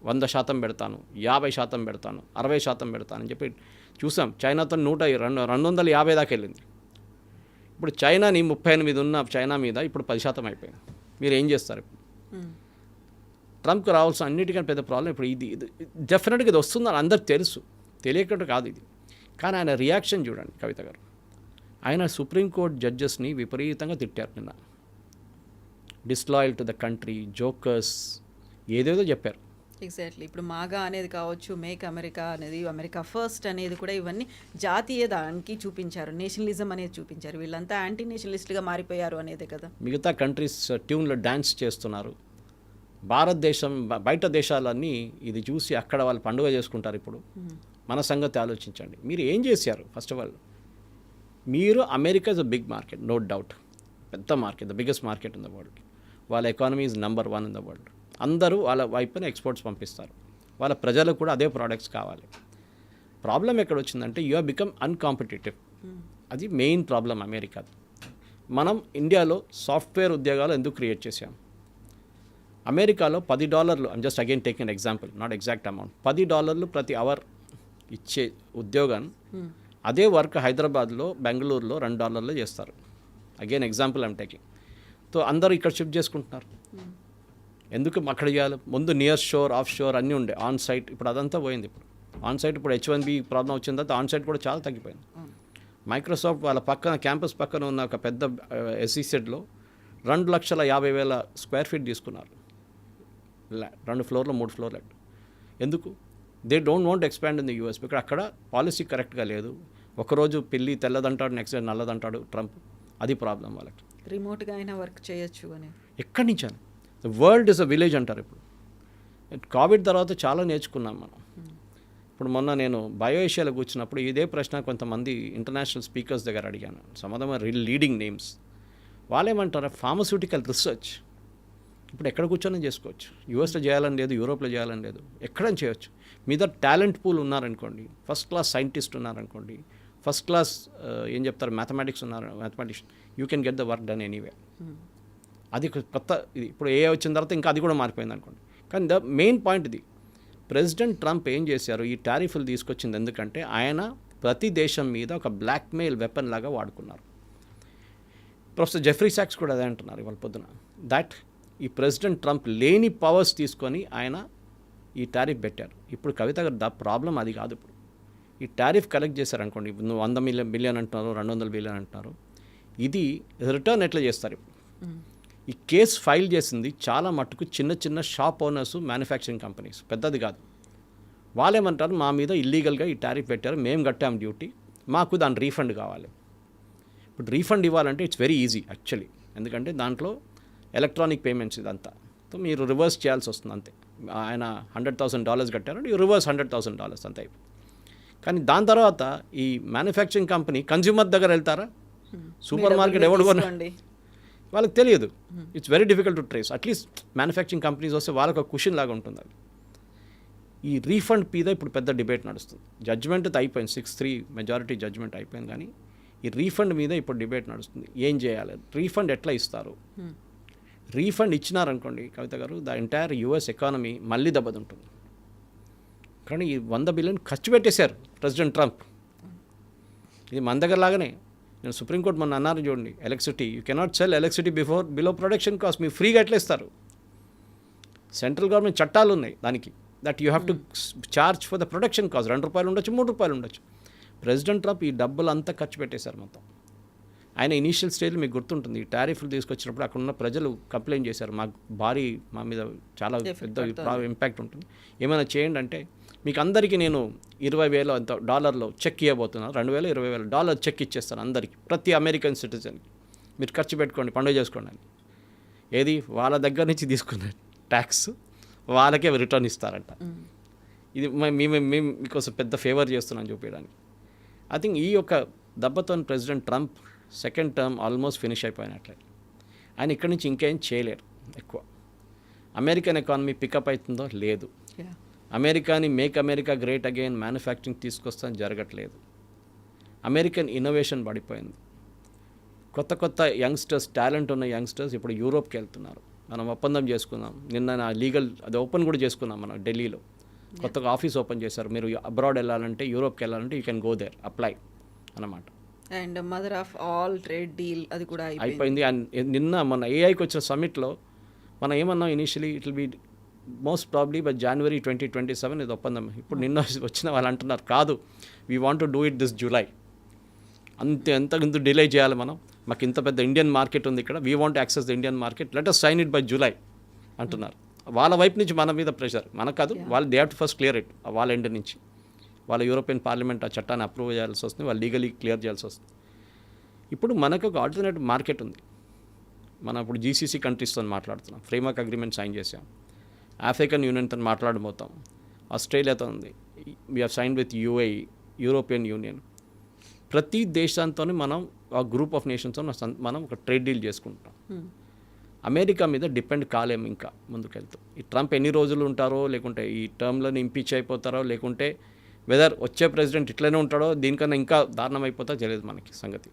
100% పెడతాను, 50% పెడతాను, 60% పెడతాను అని చెప్పి చూసాం. చైనాతో 250 దాకా వెళ్ళింది. ఇప్పుడు చైనాని 38 ఉన్న చైనా మీద ఇప్పుడు 10% అయిపోయింది. మీరు ఏం చేస్తారు ఇప్పుడు? ట్రంప్కి రావాల్సిన అన్నిటికంటే పెద్ద ప్రాబ్లం ఇప్పుడు ఇది డెఫినెట్గా ఇది వస్తుందని అందరికి తెలుసు, తెలియకుండా కాదు ఇది. కానీ ఆయన రియాక్షన్ చూడండి కవిత గారు. ఆయన సుప్రీంకోర్టు జడ్జెస్ని విపరీతంగా తిట్టారు నిన్న. డిస్లాయల్ టు ద కంట్రీ, జోకర్స్, ఏదేదో చెప్పారు. ఎగ్జాక్ట్లీ. ఇప్పుడు మాగా అనేది కావచ్చు, మేక్ అమెరికా అనేది, అమెరికా ఫస్ట్ అనేది కూడా ఇవన్నీ జాతీయ దానికి చూపించారు, నేషనలిజం అనేది చూపించారు. వీళ్ళంతా యాంటీ నేషనలిస్ట్గా మారిపోయారు అనేదే కదా. మిగతా కంట్రీస్ ట్యూన్లో డ్యాన్స్ చేస్తున్నారు. భారతదేశం బయట దేశాలన్నీ ఇది చూసి అక్కడ వాళ్ళు పండుగ చేసుకుంటారు. ఇప్పుడు మన సంగతి ఆలోచించండి. మీరు ఏం చేశారు? ఫస్ట్ ఆఫ్ ఆల్ మీరు, America is a big market, no doubt, పెద్ద market, the biggest market in the world. వాళ్ళ economy is number 1 in the world. అందరూ వాళ్ళ వైపున ఎక్స్పోర్ట్స్ పంపిస్తారు. వాళ్ళ ప్రజలకు కూడా అదే ప్రోడక్ట్స్ కావాలి. ప్రాబ్లం ఎక్కడ వచ్చిందంటే యూ హ్యావ్ బికమ్ అన్కాంపిటేటివ్. అది మెయిన్ ప్రాబ్లం అమెరికా. మనం ఇండియాలో సాఫ్ట్వేర్ ఉద్యోగాలు ఎందుకు క్రియేట్ చేసాం? అమెరికాలో $10, I'm just again taking example, not exact amount, $10 ప్రతి అవర్ ఇచ్చే ఉద్యోగాన్ని అదే వర్క్ హైదరాబాద్లో, బెంగళూరులో $2 చేస్తారు. Again example I'm taking. So అందరూ ఇక్కడ షిఫ్ట్ చేసుకుంటున్నారు. ఎందుకు అక్కడ చేయాలి? ముందు నియర్ షోర్, ఆఫ్ షోర్ అన్నీ ఉండే, ఆన్ సైట్. ఇప్పుడు అదంతా పోయింది. ఇప్పుడు ఆన్ సైట్, ఇప్పుడు H1B ప్రాబ్లం వచ్చిన తర్వాత ఆన్ సైట్ కూడా చాలా తగ్గిపోయింది. మైక్రోసాఫ్ట్ వాళ్ళ పక్కన, క్యాంపస్ పక్కన ఉన్న ఒక పెద్ద SEZలో 2,50,000 స్క్వేర్ ఫీట్ తీసుకున్నారు. 2 ఫ్లోర్లు 3 ఫ్లోర్లు. ఎందుకు? They don't want expand in the US. ఇక్కడ అక్కడ పాలసీ కరెక్ట్గా లేదు. ఒకరోజు పిల్లి తెల్లదంటాడు, నెక్స్ట్ డే నల్లదంటాడు ట్రంప్. అది ప్రాబ్లం వాళ్ళకి. రిమోట్గా అయినా వర్క్ చేయొచ్చు అని. ఎక్కడి నుంచి అని? The world is a village అంటారు. ఇప్పుడు కోవిడ్ తర్వాత చాలా నేర్చుకున్నాం మనం. ఇప్పుడు మొన్న నేను బయో ఏషియాలో కూర్చున్నప్పుడు ఇదే ప్రశ్న కొంతమంది ఇంటర్నేషనల్ స్పీకర్స్ దగ్గర అడిగాను. Some of them are leading names. వాళ్ళేమంటారు? ఫార్మస్యూటికల్ రీసెర్చ్ ఇప్పుడు ఎక్కడ కూర్చొని చేసుకోవచ్చు. యూఎస్లో చేయాలని లేదు, యూరోప్లో చేయాలని లేదు, ఎక్కడైనా చేయొచ్చు. మీద టాలెంట్ పూల్ ఉన్నారనుకోండి, ఫస్ట్ క్లాస్ సైంటిస్ట్ ఉన్నారనుకోండి, ఫస్ట్ క్లాస్ ఏం చెప్తారు, మ్యాథమెటిక్స్ ఉన్నారు, mathematician, you can get the work done anyway. అది కొత్త ఇది. ఇప్పుడు ఏ వచ్చిన తర్వాత ఇంకా అది కూడా మారిపోయింది అనుకోండి. కానీ ద మెయిన్ పాయింట్ ఇది, ప్రెసిడెంట్ ట్రంప్ ఏం చేశారు, ఈ టారిఫ్లు తీసుకొచ్చింది ఎందుకంటే ఆయన ప్రతి దేశం మీద ఒక బ్లాక్మెయిల్ వెపన్ లాగా వాడుకున్నారు. ప్రొఫెసర్ జెఫ్రీ సాక్స్ కూడా అదే అంటున్నారు ఇవాళ పొద్దున, దట్ ఈ ప్రెసిడెంట్ ట్రంప్ లేని పవర్స్ తీసుకొని ఆయన ఈ టారిఫ్ పెట్టారు. ఇప్పుడు కవిత గారు ద ప్రాబ్లం అది కాదు. ఇప్పుడు ఈ టారిఫ్ కలెక్ట్ చేశారనుకోండి, నువ్వు 100 బిలియన్ అంటున్నారు, 200 బిలియన్ అంటున్నారు, ఇది రిటర్న్ ఎట్లా చేస్తారు? ఇప్పుడు ఈ కేసు ఫైల్ చేసింది చాలా మట్టుకు చిన్న చిన్న షాప్ ఓనర్స్, మ్యానుఫ్యాక్చరింగ్ కంపెనీస్, పెద్దది కాదు. వాళ్ళేమంటారు, మా మీద ఇల్లీగల్గా ఈ టారిఫ్ పెట్టారు, మేము కట్టాం డ్యూటీ, మాకు దాని రీఫండ్ కావాలి. ఇప్పుడు రీఫండ్ ఇవ్వాలంటే ఇట్స్ వెరీ ఈజీ యాక్చువల్లీ, ఎందుకంటే దాంట్లో ఎలక్ట్రానిక్ పేమెంట్స్ ఇదంతా. సో మీరు రివర్స్ చేయాల్సి వస్తుంది అంతే. ఆయన $100,000 కట్టారంటే ఈ రివర్స్ $100,000 అంతే. కానీ దాని తర్వాత ఈ మ్యానుఫ్యాక్చరింగ్ కంపెనీ కన్జ్యూమర్ దగ్గర వెళ్తారా? సూపర్ మార్కెట్ ఎవడు కొన్నా వాళ్ళకి తెలియదు. It's very difficult to trace. At least manufacturing companies వస్తే వాళ్ళకి ఒక క్వశ్చన్ లాగా ఉంటుంది. అది ఈ రీఫండ్ మీద ఇప్పుడు పెద్ద డిబేట్ నడుస్తుంది. జడ్జ్మెంట్ అయిపోయింది, 6-3 మెజారిటీ జడ్జ్మెంట్ అయిపోయింది. కానీ ఈ రీఫండ్ మీద ఇప్పుడు డిబేట్ నడుస్తుంది. ఏం చేయాలి, రీఫండ్ ఎట్లా ఇస్తారు? రీఫండ్ ఇచ్చినారనుకోండి కవిత గారు, ద ఎంటైర్ యూఎస్ ఎకానమీ మళ్ళీ దెబ్బతింటుంది. కానీ ఈ 100 బిలియన్ ఖర్చు పెట్టేశారు ప్రెసిడెంట్ ట్రంప్. ఇది మన దగ్గర లాగానే. నేను సుప్రీంకోర్టు మొన్న అన్నారు చూడండి, electricity, you cannot cell electricity below production cost. మీరు ఫ్రీగా ఎట్లా ఇస్తారు? సెంట్రల్ గవర్నమెంట్ చట్టాలు ఉన్నాయి దానికి, that you have to charge for the production cost. ₹2 ఉండొచ్చు, ₹3 ఉండొచ్చు. ప్రెసిడెంట్ ట్రంప్ ఈ డబ్బులు అంతా ఖర్చు పెట్టేశారు మొత్తం. ఆయన ఇనీషియల్ స్టేజ్లో మీకు గుర్తుంటుంది, ఈ టారిఫ్లు తీసుకొచ్చినప్పుడు అక్కడ ఉన్న ప్రజలు కంప్లైంట్ చేశారు, మాకు మా మీద చాలా పెద్ద ఇంపాక్ట్ ఉంటుంది, ఏమైనా చేయండి అంటే, మీకు అందరికీ నేను $20,000 చెక్ ఇవ్వబోతున్నాను, $2,000-20,000 చెక్ ఇచ్చేస్తాను అందరికీ, ప్రతి అమెరికన్ సిటిజన్కి, మీరు ఖర్చు పెట్టుకోండి, పండుగ చేసుకోండి అని. ఏది వాళ్ళ దగ్గర నుంచి తీసుకున్న ట్యాక్స్ వాళ్ళకే రిటర్న్ ఇస్తారంట. ఇది మేము మీకోసం పెద్ద ఫేవర్ చేస్తున్నాను చూపించడానికి. ఐ థింక్ ఈ యొక్క దెబ్బతో president Trump second term almost finish అయిపోయినట్లే. ఆయన ఇక్కడి నుంచి ఇంకేం చేయలేరు ఎక్కువ. అమెరికన్ ఎకానమీ పికప్ అవుతుందో లేదు. అమెరికాని make America great again manufacturing తీసుకొస్తాను జరగట్లేదు. అమెరికన్ ఇన్నోవేషన్ పడిపోయింది. కొత్త కొత్త యంగ్స్టర్స్, టాలెంట్ ఉన్న యంగ్స్టర్స్ ఇప్పుడు యూరోప్కి వెళ్తున్నారు. మనం ఒప్పందం చేసుకున్నాం నిన్న, లీగల్ అది ఓపెన్ కూడా చేసుకున్నాం మనం ఢిల్లీలో. కొత్తగా ఆఫీస్ ఓపెన్ చేశారు. మీరు అబ్రాడ్ వెళ్ళాలంటే, యూరోప్కి వెళ్ళాలంటే you can go there, apply అన్నమాట. And mother of all trade deal అది కూడా అయిపోయింది. అండ్ నిన్న మన ఏఐకి వచ్చిన సమ్మిట్లో మనం ఏమన్నాం, initially it will be most probably by January 2027 ఇది ఒప్పందం. ఇప్పుడు నిన్న వచ్చిన వాళ్ళు అంటున్నారు, కాదు, we want to do it this July. ఎంత డిలే చేయాలి మనం, మాకు ఇంత పెద్ద ఇండియన్ మార్కెట్ ఉంది ఇక్కడ, we want access the Indian market, let us sign it by July అంటున్నారు. వాళ్ళ వైపు నుంచి మన మీద ప్రెషర్, మనకు కాదు, వాళ్ళు they have to first clear it. వాళ్ళ ఎండ్ నుంచి వాళ్ళ యూరోపియన్ పార్లమెంట్ ఆ చట్టాన్ని అప్రూవ్ చేయాల్సి వస్తుంది, వాళ్ళు లీగలీ క్లియర్ చేయాల్సి వస్తుంది. ఇప్పుడు మనకు ఒక ఆల్టర్నేట్ మార్కెట్ ఉంది. మనం ఇప్పుడు GCC కంట్రీస్తో మాట్లాడుతున్నాం, ఫ్రేమ్వర్క్ అగ్రిమెంట్ సైన్ చేసాం, ఆఫ్రికన్ యూనియన్తో మాట్లాడబోతాం, ఆస్ట్రేలియాతో ఉంది, we have sign with UAE, European union. ప్రతి దేశాంతో మనం ఆ గ్రూప్ ఆఫ్ నేషన్స్తో మనం ఒక ట్రేడ్ డీల్ చేసుకుంటాం. అమెరికా మీద డిపెండ్ కాలేము ఇంకా ముందుకెళ్తూ. ఈ ట్రంప్ ఎన్ని రోజులు ఉంటారో, లేకుంటే ఈ టర్మ్లను ఇంపీచ్ అయిపోతారో, లేకుంటే వెదర్ వచ్చే ప్రెసిడెంట్ ఇట్లనే ఉంటాడో, దీనికన్నా ఇంకా దారుణం అయిపోతా తెలియదు మనకి సంగతి.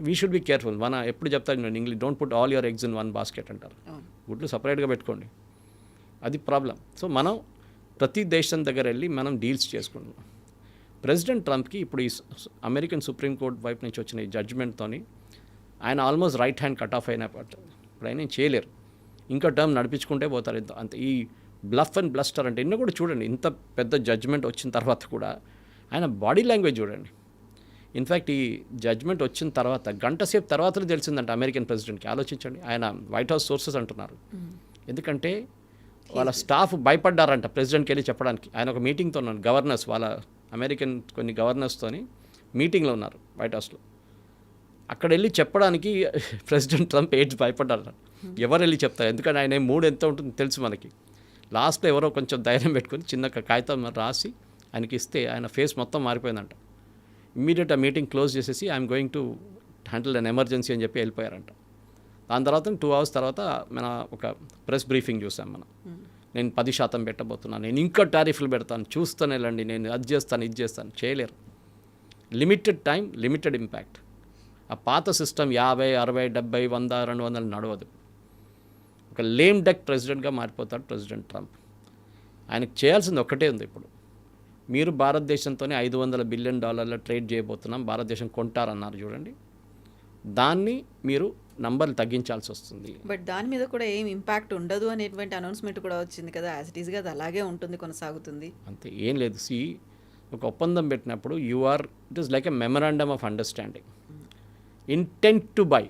We should be careful. మన ఎప్పుడు చెప్తాను నేను English, don't put all your eggs in one basket అంటారు. గుడ్లు సపరేట్గా పెట్టుకోండి. అది ప్రాబ్లం. సో మనం ప్రతి దేశం దగ్గర వెళ్ళి మనం డీల్స్ చేసుకుంటున్నాం. ప్రెసిడెంట్ ట్రంప్కి ఇప్పుడు ఈ అమెరికన్ సుప్రీంకోర్టు వైపు నుంచి వచ్చిన ఈ జడ్జ్మెంట్తోని ఆయన almost right hand cut off అయిన ఇప్పుడు ఆయన ఏం చేయలేరు. ఇంకా టర్మ్ నడిపించుకుంటే పోతారు. అంత ఈ బ్లఫ్ అండ్ బ్లస్టర్ అంటే ఇన్న కూడా చూడండి, ఇంత పెద్ద జడ్జ్మెంట్ వచ్చిన తర్వాత కూడా ఆయన బాడీ లాంగ్వేజ్ చూడండి. ఇన్ఫ్యాక్ట్ ఈ జడ్జ్మెంట్ వచ్చిన తర్వాత గంట సేపు తర్వాతనే తెలిసిందంట అమెరికన్ ప్రెసిడెంట్కి. ఆలోచించండి, ఆయన వైట్ హౌస్ సోర్సెస్ అంటున్నారు. ఎందుకంటే వాళ్ళ స్టాఫ్ భయపడ్డారంట ప్రెసిడెంట్కి వెళ్ళి చెప్పడానికి. ఆయన ఒక మీటింగ్తో ఉన్నారు, గవర్నర్స్ వాళ్ళ అమెరికన్ కొన్ని గవర్నర్స్తోని మీటింగ్లో ఉన్నారు వైట్ హౌస్లో. అక్కడ వెళ్ళి చెప్పడానికి ప్రెసిడెంట్ ట్రంప్ ఏడ్స్ భయపడ్డారు. ఎవరు వెళ్ళి చెప్తారు? ఎందుకంటే ఆయన మూడు ఎంత ఉంటుందో తెలుసు మనకి. లాస్ట్లో ఎవరో కొంచెం ధైర్యం పెట్టుకొని చిన్న కాగితం రాసి ఆయనకి ఇస్తే ఆయన ఫేస్ మొత్తం మారిపోయిందంట. ఇమ్మీడియట్ ఆ మీటింగ్ క్లోజ్ చేసేసి I'm going to handle an emergency అని చెప్పి వెళ్ళిపోయారంట. దాని తర్వాత 2 hours తర్వాత మన ఒక ప్రెస్ బ్రీఫింగ్ చూసాం మనం. నేను 10% పెట్టబోతున్నాను, నేను ఇంకా టారిఫ్లు పెడతాను, చూస్తాను వెళ్ళండి, నేను అది చేస్తాను ఇది చేస్తాను. చేయలేరు. Limited time, limited impact. ఆ పాత సిస్టమ్ 50, 60, 70, 100, 200 నడవదు. ఒక లేమ్ డక్ ప్రెసిడెంట్గా మారిపోతాడు ప్రెసిడెంట్ ట్రంప్. ఆయనకు చేయాల్సింది ఒక్కటే ఉంది ఇప్పుడు. మీరు భారతదేశంతోనే $500 బిలియన్ ట్రేడ్ చేయబోతున్నాం, భారతదేశం కొంటారన్నారు చూడండి. దాన్ని మీరు నంబర్లు తగ్గించాల్సి వస్తుంది. బట్ దాని మీద కూడా ఏం ఇంపాక్ట్ ఉండదు అనేటువంటి అనౌన్స్మెంట్ కూడా వచ్చింది కదా. యాజ్ ఇట్ ఈస్గా అది అలాగే ఉంటుంది, కొనసాగుతుంది. అంతే, ఏం లేదు. ఒక ఒప్పందం పెట్టినప్పుడు it is like a memorandum of understanding. Intent to buy,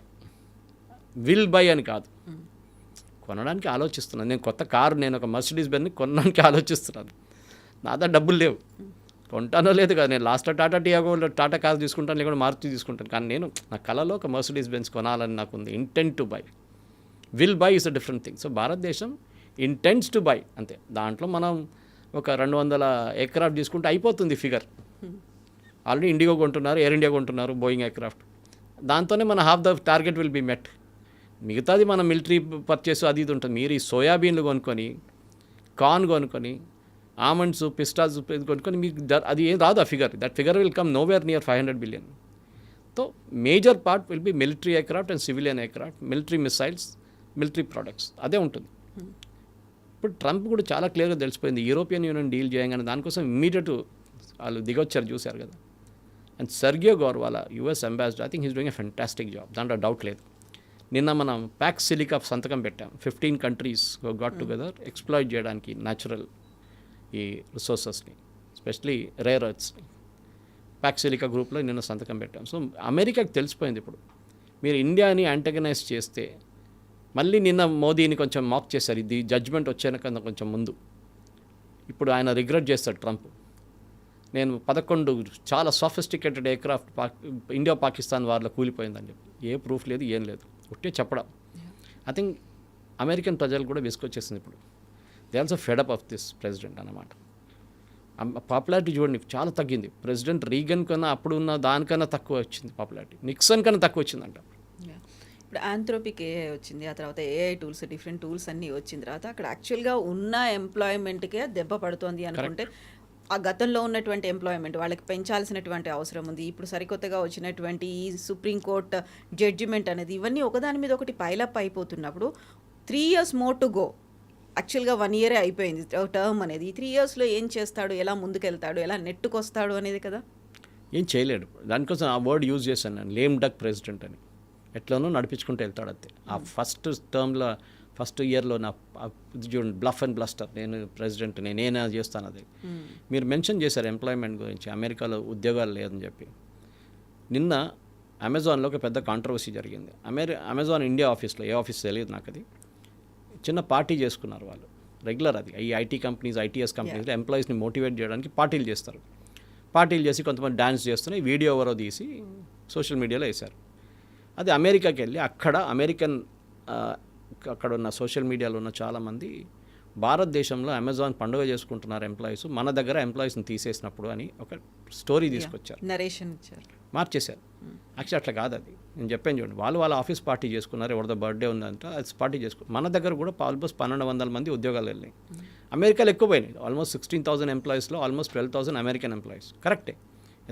will by అని కాదు. కొనడానికి ఆలోచిస్తున్నాను. నేను కొత్త కారు, నేను ఒక మర్సిడీస్ బెంజ్ కొనడానికి ఆలోచిస్తున్నాను. నా దగ్గర డబ్బులు లేవు, కొంటానో లేదు కదా. నేను లాస్ట్లో టాటా కార్ తీసుకుంటాను, లేకుండా మారుతి తీసుకుంటాను. కానీ నేను నా కళలో ఒక మర్సిడీస్ బెంజ్ కొనాలని నాకు ఉంది. Intent to buy, will buy is a different thing. So Bharatadesam intents to buy అంతే. దాంట్లో మనం ఒక 200 ఎయిర్క్రాఫ్ట్ తీసుకుంటే అయిపోతుంది ఫిగర్. ఆల్రెడీ ఇండిగో కొంటున్నారు, ఎయిర్ ఇండియా కొంటున్నారు, బోయింగ్ ఎయిర్క్రాఫ్ట్. దాంతోనే మన half the target will be met. మిగతాది మన మిలిటరీ పర్చేస్ అది ఇది ఉంటుంది. మీరు ఈ సోయాబీన్లు కొనుక్కొని, కార్న్ కొనుక్కొని, ఆమండ్స్, పిస్టాస్ కొనుక్కొని మీకు అది ఏం రాదు ఆ figure. That figure will come nowhere near 500 billion. So major part will be military aircraft and civilian aircraft, military missiles, military products, అదే ఉంటుంది. ఇప్పుడు ట్రంప్ కూడా చాలా క్లియర్గా తెలిసిపోయింది యూరోపియన్ యూనియన్ డీల్ చేయగానే దానికోసం ఇమ్మీడియట్ వాళ్ళు దిగొచ్చారు, చూశారు కదా. అండ్ సెర్గియో గోర్ వాళ్ళ US ambassador, I think he's doing a fantastic job, దాంట్లో డౌట్ లేదు. నిన్న మనం ప్యాక్స్ సిలికా సంతకం పెట్టాం. 15 countries గాట్ టుగెదర్ ఎక్స్ప్లాయిట్ చేయడానికి న్యాచురల్ ఈ రిసోర్సెస్ని, ఎస్పెషలీ రేర్ ఎర్త్స్ని. ప్యాక్స్ సిలికా గ్రూప్లో నిన్న సంతకం పెట్టాం. సో అమెరికాకి తెలిసిపోయింది ఇప్పుడు మీరు ఇండియాని యాంటగనైజ్ చేస్తే. మళ్ళీ నిన్న మోదీని కొంచెం మాక్ చేశారు, ఇది జడ్జ్మెంట్ వచ్చాక కొంచెం ముందు. ఇప్పుడు ఆయన రిగ్రెట్ చేస్తాడు ట్రంప్. నేను 11 చాలా సోఫిస్టికేటెడ్ ఎయిర్క్రాఫ్ట్ ఇండియా పాకిస్తాన్ వారిలో కూలిపోయిందని చెప్పి. ఏ ప్రూఫ్ లేదు, ఏం లేదు, ఒట్టే చెప్పడం. ఐ థింక్ అమెరికన్ ప్రజలు కూడా విసుకొచ్చేసింది ఇప్పుడు. They also fed up of this president అన్నమాట. పాపులారిటీ చూడండి చాలా తగ్గింది. ప్రెసిడెంట్ రీగన్ కన్నా అప్పుడు ఉన్న దానికన్నా తక్కువ వచ్చింది పాపులారిటీ. నిక్సన్ కన్నా తక్కువ వచ్చిందంట. ఇప్పుడు ఆంథ్రోపిక్ ఏఐ వచ్చింది, ఆ తర్వాత ఏఐ టూల్స్, డిఫరెంట్ టూల్స్ అన్నీ వచ్చిన తర్వాత అక్కడ యాక్చువల్గా ఉన్న ఎంప్లాయ్మెంట్కే దెబ్బ పడుతోంది అనుకుంటే, ఆ గతంలో ఉన్నటువంటి ఎంప్లాయ్మెంట్ వాళ్ళకి పెంచాల్సినటువంటి అవసరం ఉంది. ఇప్పుడు సరికొత్తగా వచ్చినటువంటి ఈ సుప్రీంకోర్టు జడ్జిమెంట్ అనేది, ఇవన్నీ ఒకదాని మీద ఒకటి పైలప్ అయిపోతున్నప్పుడు 3 years మోర్ టు గో. యాక్చువల్గా 1 year అయిపోయింది టర్మ్ అనేది. ఈ 3 yearsలో ఏం చేస్తాడు, ఎలా ముందుకెళ్తాడు, ఎలా నెట్టుకొస్తాడు అనేది కదా. ఏం చేయలేడు. దానికోసం ఆ వర్డ్ యూజ్ చేశాను నేను, లేమ్ డక్ ప్రెసిడెంట్ అని. ఎట్లనో నడిపించుకుంటూ వెళ్తాడు అంతే. ఆ ఫస్ట్ ఇయర్లో నా చూడండి, బ్లఫ్ అండ్ బ్లస్టర్, నేను ప్రెసిడెంట్, నేనేనా చేస్తాను అది. మీరు మెన్షన్ చేశారు ఎంప్లాయ్మెంట్ గురించి, అమెరికాలో ఉద్యోగాలు లేదని చెప్పి. నిన్న అమెజాన్లో ఒక పెద్ద కాంట్రవర్సీ జరిగింది. అమెజాన్ ఇండియా ఆఫీస్లో, ఏ ఆఫీస్ తెలియదు నాకు, అది చిన్న పార్టీ చేసుకున్నారు వాళ్ళు. రెగ్యులర్ అది ఈ ఐటీ కంపెనీస్, ఐటీఎస్ కంపెనీస్లో ఎంప్లాయీస్ని మోటివేట్ చేయడానికి పార్టీలు చేస్తారు. పార్టీలు చేసి కొంతమంది డ్యాన్స్ చేస్తున్నాయి, వీడియో ఎవరో తీసి సోషల్ మీడియాలో వేశారు. అది అమెరికాకి వెళ్ళి అక్కడ ఉన్న సోషల్ మీడియాలో ఉన్న చాలామంది భారతదేశంలో అమెజాన్ పండుగ చేసుకుంటున్నారు ఎంప్లాయీస్, మన దగ్గర ఎంప్లాయీస్ని తీసేసినప్పుడు అని ఒక స్టోరీ తీసుకొచ్చారు, నరేషన్ ఇచ్చారు, మార్చేశారు. యాక్చువల్లీ అట్లా కాదు అది. నేను చెప్పాను చూడండి, వాళ్ళ ఆఫీస్ పార్టీ చేసుకున్నారు, ఎవరిదో బర్త్డే ఉందంటే అది పార్టీ చేసుకున్నారు. మన దగ్గర కూడా ఆల్మోస్ట్ 1200 మంది ఉద్యోగాలు వెళ్ళినాయి. అమెరికాలో ఎక్కువ పోయినాయి. ఆల్మోస్ట్ 16,000 ఎంప్లాయీస్లో ఆల్మోస్ట్ 12,000 అమెరికన్ ఎంప్లాయీస్. కరెక్టే,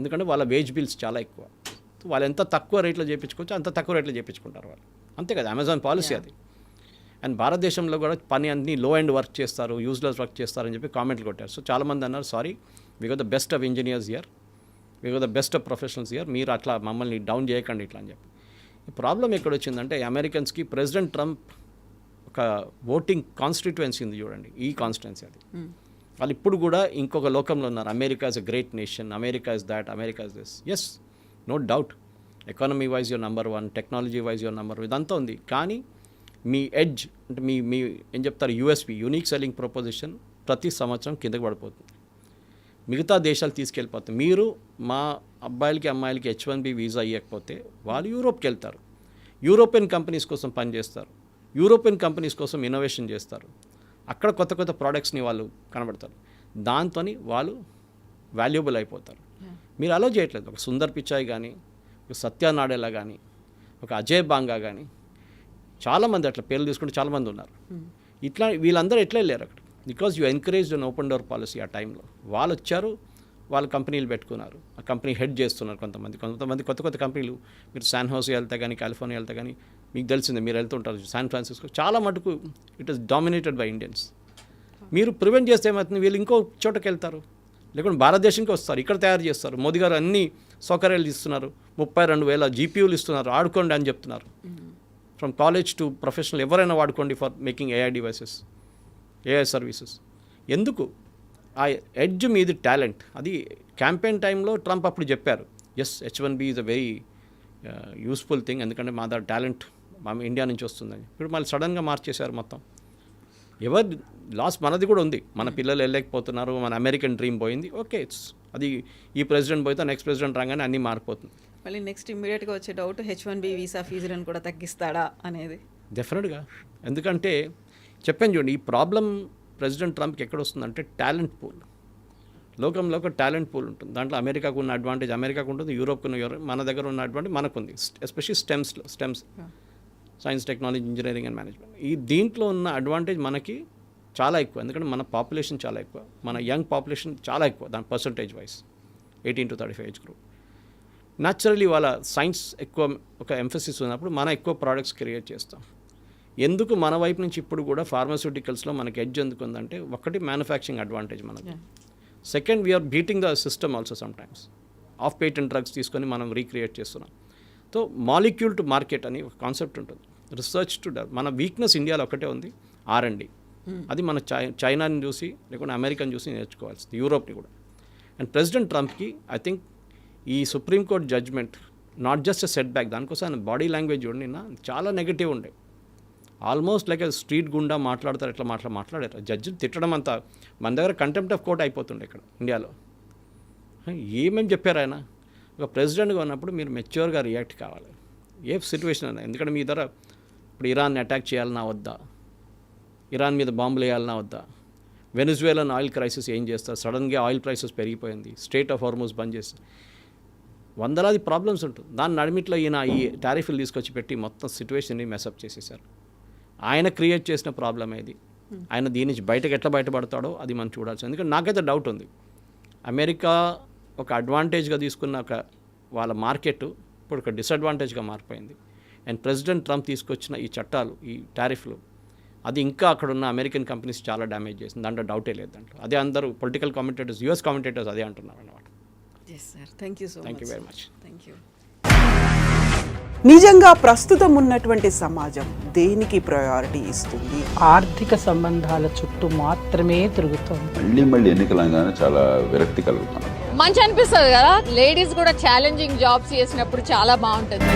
ఎందుకంటే వాళ్ళ వేజ్ బిల్స్ చాలా ఎక్కువ. వాళ్ళు ఎంత తక్కువ రేట్లో చేయించుకోవచ్చు అంత తక్కువ రేట్లో చేయించుకుంటారు వాళ్ళు, అంతే కదా, అమెజాన్ పాలసీ అది. అండ్ భారతదేశంలో కూడా పని అన్ని లో ఎండ్ వర్క్ చేస్తారు, యూజ్లెస్ వర్క్ చేస్తారని చెప్పి కామెంట్లు కొట్టారు. సో చాలామంది అన్నారు, sorry, we go the best of engineers year, we go the best of professionals year, మీరు అట్లా మమ్మల్ని డౌన్ చేయకండి ఇట్లా అని చెప్పి. ఈ ప్రాబ్లం ఎక్కడ వచ్చిందంటే అమెరికన్స్కి ప్రెసిడెంట్ ట్రంప్ ఒక ఓటింగ్ కాన్స్టిట్యుయెన్సీ ఉంది చూడండి, ఈ కాన్స్టిట్యుయెన్సీ అది. వాళ్ళు ఇప్పుడు కూడా ఇంకొక లోకంలో ఉన్నారు. America is a great nation, America is that, America is this. Yes, no doubt, economy wise your number 1, technology wise your number 1, ఇదంతా ఉంది. కానీ మీ ఎడ్జ్ అంటే మీ ఏం చెప్తారు, యూఎస్పీ, యూనిక్ సెల్లింగ్ ప్రపోజిషన్ ప్రతి సంవత్సరం కిందకి పడిపోతుంది, మిగతా దేశాలు తీసుకెళ్ళిపోతాయి. మీరు మా అబ్బాయిలకి అమ్మాయిలకి H1B వీసా ఇవ్వకపోతే వాళ్ళు యూరోప్కి వెళ్తారు, యూరోపియన్ కంపెనీస్ కోసం పనిచేస్తారు, యూరోపియన్ కంపెనీస్ కోసం ఇన్నోవేషన్ చేస్తారు, అక్కడ కొత్త కొత్త ప్రోడక్ట్స్ని వాళ్ళు కనబడతారు, దాంతో వాళ్ళు వాల్యుబుల్ అయిపోతారు. మీరు అలో చేయట్లేదు. ఒక సుందర్ పిచాయ్ కానీ, ఒక సత్య నాడెలా కానీ, ఒక అజయ్ బాంగా కానీ, చాలామంది అట్లా పేర్లు తీసుకుంటే చాలామంది ఉన్నారు. ఇట్లా వీళ్ళందరూ ఎట్లా వెళ్ళారు అక్కడ? Because you encouraged an open door policy. ఆ టైంలో వాళ్ళు వచ్చారు, వాళ్ళ కంపెనీలు పెట్టుకున్నారు, ఆ కంపెనీ హెడ్ చేస్తున్నారు. కొంతమంది కొత్త కొత్త కంపెనీలు, మీరు శాన్ హోసే వెళ్తే కానీ, కాలిఫోర్నియా వెళ్తే కానీ మీకు తెలిసిందే, మీరు వెళ్తుంటారు శాన్ ఫ్రాన్సిస్కో, చాలా మటుకు it is dominated by Indians. మీరు ప్రివెంట్ చేస్తే ఏమవుతుంది, వీళ్ళు ఇంకో చోటకి వెళ్తారు, లేకుంటే భారతదేశంకి వస్తారు, ఇక్కడ తయారు చేస్తారు. మోదీ గారు అన్ని సౌకర్యాలు ఇస్తున్నారు, 32,000 GPUలు ఇస్తున్నారు, ఆడుకోండి అని చెప్తున్నారు. ఫ్రమ్ కాలేజ్ టు ప్రొఫెషనల్ ఎవరైనా వాడుకోండి for making AI devices, AI services. ఎందుకు? ఆ ఎడ్జ్ మీది టాలెంట్. అది క్యాంపెయిన్ టైంలో ట్రంప్ అప్పుడు చెప్పారు, yes, H1B is a very useful thing, ఎందుకంటే మా దగ్గర టాలెంట్ మా ఇండియా నుంచి వస్తుందని. ఇప్పుడు మళ్ళీ సడన్గా మార్చేశారు మొత్తం. ఎవరు లాస్ మనది కూడా ఉంది, మన పిల్లలు వెళ్ళలేకపోతున్నారు, మన అమెరికన్ డ్రీమ్ పోయింది. ఓకే, ఇట్స్ అది ఈ ప్రెసిడెంట్ పోతే నెక్స్ట్ ప్రెసిడెంట్ రాగానే అన్నీ మారిపోతుంది. మళ్ళీ నెక్స్ట్ ఇమ్మీడియట్గా వచ్చే డౌట్, H1B వీసా ఫీజులను కూడా తగ్గిస్తాడా అనేది. డెఫినెట్గా, ఎందుకంటే చెప్పాను చూడండి, ఈ ప్రాబ్లం ప్రెసిడెంట్ ట్రంప్కి ఎక్కడ వస్తుందంటే టాలెంట్ పూల్. లోకంలో ఒక టాలెంట్ పూల్ ఉంటుంది, దాంట్లో అమెరికాకు ఉన్న అడ్వాంటేజ్ అమెరికాకు ఉంటుంది, యూరోప్కు ఉన్న మన దగ్గర ఉన్న అడ్వాంటేజ్ మనకుంది. Especially stems science, technology, engineering and management. ఈ దీంట్లో ఉన్న అడ్వాంటేజ్ మనకి చాలా ఎక్కువ, ఎందుకంటే మన పాపులేషన్ చాలా ఎక్కువ, మన యంగ్ పాపులేషన్ చాలా ఎక్కువ, దాని percentage wise 18 to 35 age group. Naturally వాళ్ళ సైన్స్ ఎక్కువ ఒక ఎంఫసిస్ ఉన్నప్పుడు మనం ఎక్కువ ప్రోడక్ట్స్ క్రియేట్ చేస్తాం. ఎందుకు మన వైపు నుంచి ఇప్పుడు కూడా ఫార్మాస్యూటికల్స్లో మనకి ఎడ్జ్ ఎందుకు ఉందంటే, ఒకటి మ్యానుఫ్యాక్చరింగ్ అడ్వాంటేజ్ మనకి, second we're beating the system also sometimes. Off patent drugs తీసుకొని మనం రీక్రియేట్ చేస్తున్నాం. సో మాలిక్యూల్ టు మార్కెట్ అని ఒక కాన్సెప్ట్ ఉంటుంది, రీసెర్చ్ టు డెవలప్. మన వీక్నెస్ ఇండియాలో ఒకటే ఉంది, R&D. అది మన చైనాని చూసి లేకుంటే అమెరికాని చూసి నేర్చుకోవాల్సింది, యూరోప్ని కూడా. అండ్ ప్రెసిడెంట్ ట్రంప్కి ఐ థింక్ ఈ supreme court judgement not just a setback, దానికోసం ఆయన బాడీ లాంగ్వేజ్ చూడండి చాలా నెగిటివ్ ఉండే, ఆల్మోస్ట్ లైక్ స్ట్రీట్ గుండా మాట్లాడతారు, ఎట్లా మాట్లాడారు. జడ్జిని తిట్టడం అంతా మన దగ్గర కంటెంప్ట్ ఆఫ్ కోర్ట్ అయిపోతుండే ఇక్కడ ఇండియాలో. ఏమేమి చెప్పారు ఆయన? ఒక ప్రెసిడెంట్గా ఉన్నప్పుడు మీరు మెచ్యూర్గా రియాక్ట్ కావాలి ఏ సిచ్యువేషన్ అయినా. ఎందుకంటే మీ దగ్గర ఇప్పుడు ఇరాన్ని అటాక్ చేయాలన్నా వద్దా, ఇరాన్ మీద బాంబులు వేయాలన్నా వద్దా, వెనిజువేలాన్ ఆయిల్ క్రైసిస్ ఏం చేస్తారు, సడన్గా ఆయిల్ ప్రైసెస్ పెరిగిపోయింది, స్ట్రెయిట్ ఆఫ్ హార్మూజ్ బంద్ చేసి వందలాది ప్రాబ్లమ్స్ ఉంటుంది. దాని నడిమిట్లో ఈయన ఈ టారిఫ్లు తీసుకొచ్చి పెట్టి మొత్తం సిచ్యువేషన్ని మెసప్ చేసేసారు. ఆయన క్రియేట్ చేసిన ప్రాబ్లం ఏది, ఆయన దీని నుంచి బయటకు ఎట్లా బయటపడతాడో అది మనం చూడాల్సింది. ఎందుకంటే నాకైతే డౌట్ ఉంది, అమెరికా ఒక అడ్వాంటేజ్గా తీసుకున్న ఒక వాళ్ళ మార్కెట్ ఇప్పుడు ఒక డిసడ్వాంటేజ్గా మారిపోయింది. అండ్ ప్రెసిడెంట్ ట్రంప్ తీసుకొచ్చిన ఈ చట్టాలు, ఈ టారిఫ్లు, అది ఇంకా అక్కడ ఉన్న అమెరికన్ కంపెనీస్ చాలా డ్యామేజ్ చేసింది, దాంట్లో డౌటే లేదు. దాంట్లో అదే అందరూ పొలిటికల్ కామెంటేటర్స్, US కామెంటేటర్స్ అదే అంటున్నారు అన్నమాట. Yes sir, thank you so much. Thank you very much. Thank you. నిజంగా ప్రస్తుతం ఉన్నటువంటి సమాజం దేనికి ప్రయారిటీ ఇస్తుంది? ఆర్థిక సంబంధాల చుట్టూ మాత్రమే తిరుగుతోంది. మళ్ళీ ఎన్నికలంగానే చాలా విరక్తి కలుగుతున్నాం. మంచి అనిపిస్తుంది కదా, లేడీస్ కూడా ఛాలెంజింగ్ జాబ్స్ చేసినప్పుడు చాలా బాగుంటుంది.